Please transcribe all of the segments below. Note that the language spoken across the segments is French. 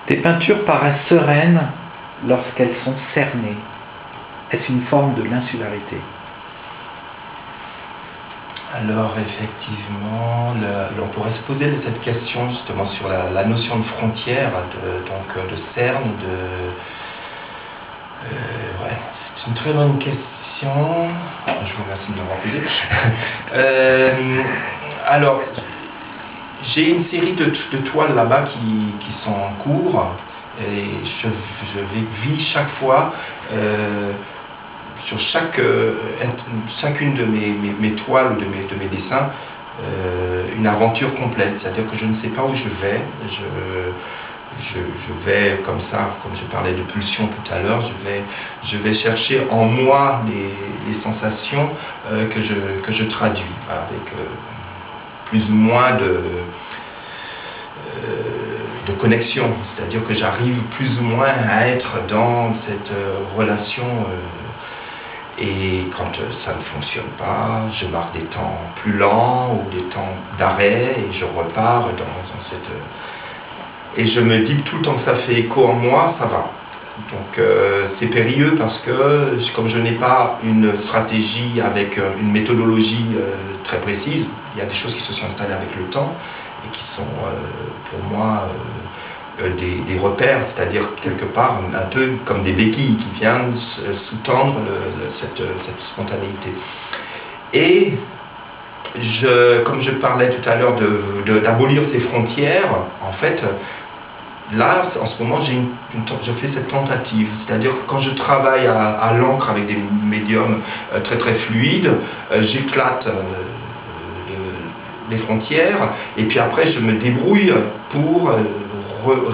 Tes peintures paraissent sereines lorsqu'elles sont cernées. Est-ce une forme de l'insularité? Alors effectivement, on pourrait se poser cette question justement sur la notion de frontière, de cerne, ouais, c'est une très bonne question. Je vous remercie de m'avoir posé. Alors, j'ai une série de toiles là-bas qui sont en cours, et je vis chaque fois sur chacune de mes toiles ou de mes dessins une aventure complète, c'est-à-dire que je ne sais pas où je vais, je vais comme ça, comme je parlais de pulsion tout à l'heure, je vais chercher en moi les sensations que je traduis avec plus ou moins de connexion, c'est-à-dire que j'arrive plus ou moins à être dans cette relation. Et quand ça ne fonctionne pas, je marque des temps plus lents ou des temps d'arrêt et je repars dans cette... Et je me dis que tout le temps que ça fait écho en moi, ça va. Donc c'est périlleux parce que comme je n'ai pas une stratégie avec une méthodologie très précise, il y a des choses qui se sont installées avec le temps et qui sont pour moi... des repères, c'est-à-dire quelque part un peu comme des béquilles qui viennent sous-tendre cette spontanéité. Et comme je parlais tout à l'heure d'abolir ces frontières, en fait, là, en ce moment, je fais cette tentative, c'est-à-dire que quand je travaille à l'encre avec des médiums très très fluides, j'éclate les frontières, et puis après je me débrouille pour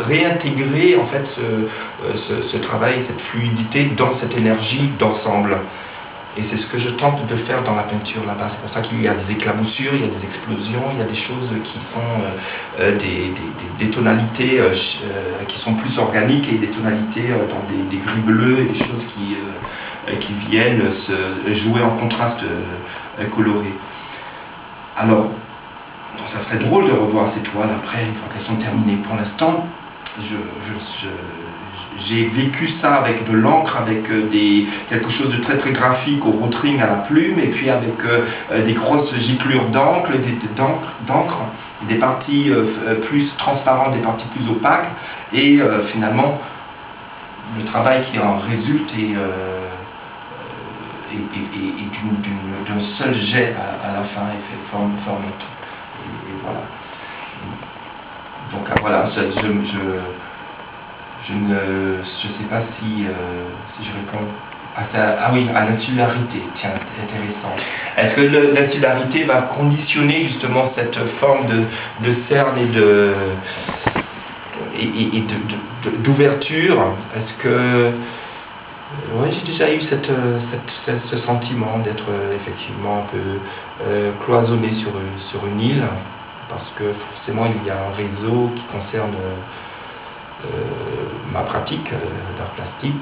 réintégrer en fait ce travail, cette fluidité dans cette énergie d'ensemble. Et c'est ce que je tente de faire dans la peinture là-bas. C'est pour ça qu'il y a des éclaboussures, il y a des explosions, il y a des choses qui sont des tonalités qui sont plus organiques et des tonalités dans des gris bleus et des choses qui viennent se jouer en contraste coloré. Alors, ça serait drôle de revoir ces toiles après, une fois qu'elles sont terminées. Pour l'instant, j'ai vécu ça avec de l'encre, avec quelque chose de très très graphique au rotring à la plume, et puis avec des grosses giclures d'encre, des parties plus transparentes, des parties plus opaques, et finalement, le travail qui en résulte est d'un seul jet à la fin, et fait forme tout. Et voilà. Donc voilà, je ne sais pas si je réponds à ça. Ah oui, à l'insularité, tiens, intéressant. Est-ce que l'insularité va conditionner justement cette forme de cerne et d'ouverture? Est-ce que... Oui, j'ai déjà eu ce sentiment d'être effectivement un peu cloisonné sur une île, parce que forcément il y a un réseau qui concerne ma pratique d'art plastique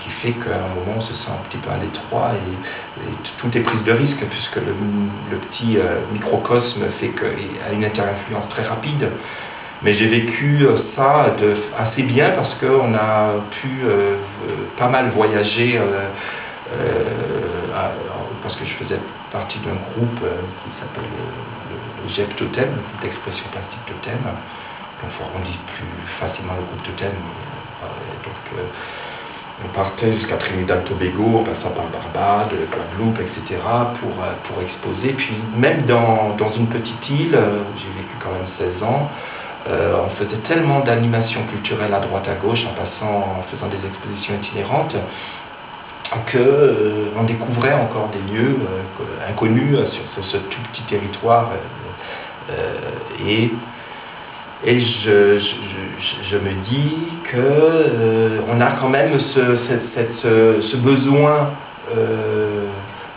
qui fait qu'à un moment on se sent un petit peu à l'étroit et tout est prise de risque, puisque le petit microcosme fait qu'il a une interinfluence très rapide. Mais j'ai vécu ça assez bien parce qu'on a pu pas mal voyager, parce que je faisais partie d'un groupe qui s'appelle le GEP Totem, le groupe d'expression plastique Totem. Donc on dit plus facilement le groupe Totem. Donc on partait jusqu'à Trinidad Tobago, en passant par Barbade, Guadeloupe, etc. pour exposer. Puis même dans une petite île où j'ai vécu quand même 16 ans, on faisait tellement d'animations culturelles à droite à gauche en faisant des expositions itinérantes qu'on découvrait encore des lieux inconnus sur ce tout petit territoire. Et je me dis qu'on a quand même ce besoin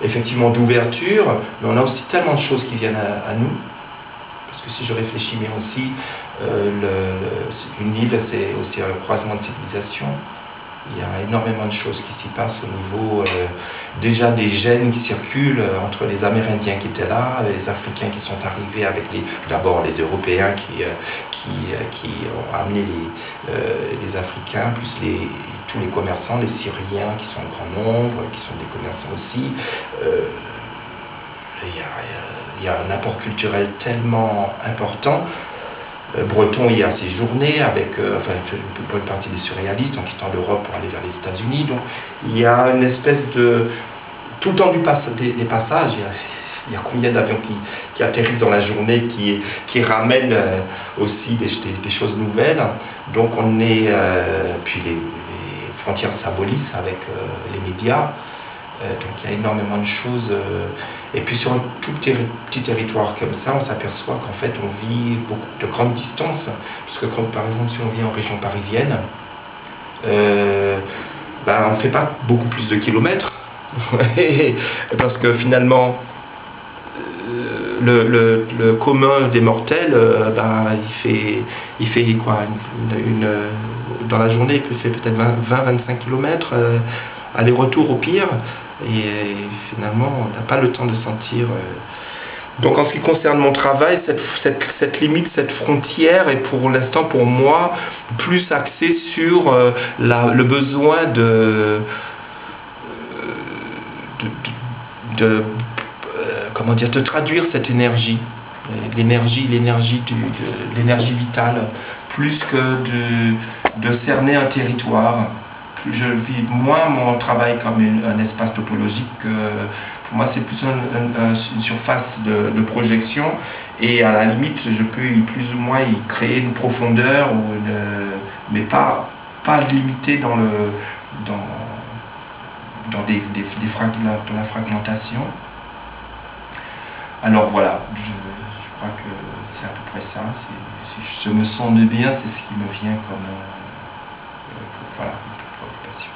effectivement d'ouverture, mais on a aussi tellement de choses qui viennent à nous. Parce que si je réfléchis bien aussi, une île, c'est aussi un croisement de civilisation. Il y a énormément de choses qui s'y passent au niveau déjà des gènes qui circulent entre les Amérindiens qui étaient là, les Africains qui sont arrivés avec d'abord les Européens qui ont amené les Africains, plus tous les commerçants, les Syriens qui sont en grand nombre, qui sont des commerçants aussi. Il y a un apport culturel tellement important. Breton y a séjourné avec, pour une partie des surréalistes en quittant l'Europe pour aller vers les États-Unis. Donc il y a une espèce de... Tout le temps des passages, il y a combien d'avions qui atterrissent dans la journée, qui ramènent aussi des choses nouvelles. Donc on est... puis les frontières s'abolissent avec les médias. Donc il y a énormément de choses. Et puis sur un tout petit territoire comme ça, on s'aperçoit qu'en fait on vit beaucoup de grandes distances. Parce que quand, par exemple, si on vit en région parisienne, on ne fait pas beaucoup plus de kilomètres. Parce que finalement, le commun des mortels, il fait quoi, dans la journée, il fait peut-être 20-25 km. Aller-retour au pire, et finalement on n'a pas le temps de sentir. Donc en ce qui concerne mon travail, cette limite, cette frontière est pour l'instant pour moi plus axée sur le besoin de traduire cette énergie, l'énergie vitale, plus que de cerner un territoire. Je vis moins mon travail comme un espace topologique. Pour moi, c'est plus une surface de projection. Et à la limite, je peux plus ou moins y créer une profondeur, mais pas limité dans la fragmentation. Alors voilà, je crois que c'est à peu près ça. Si je me sens bien, c'est ce qui me vient comme... voilà. Préoccupation.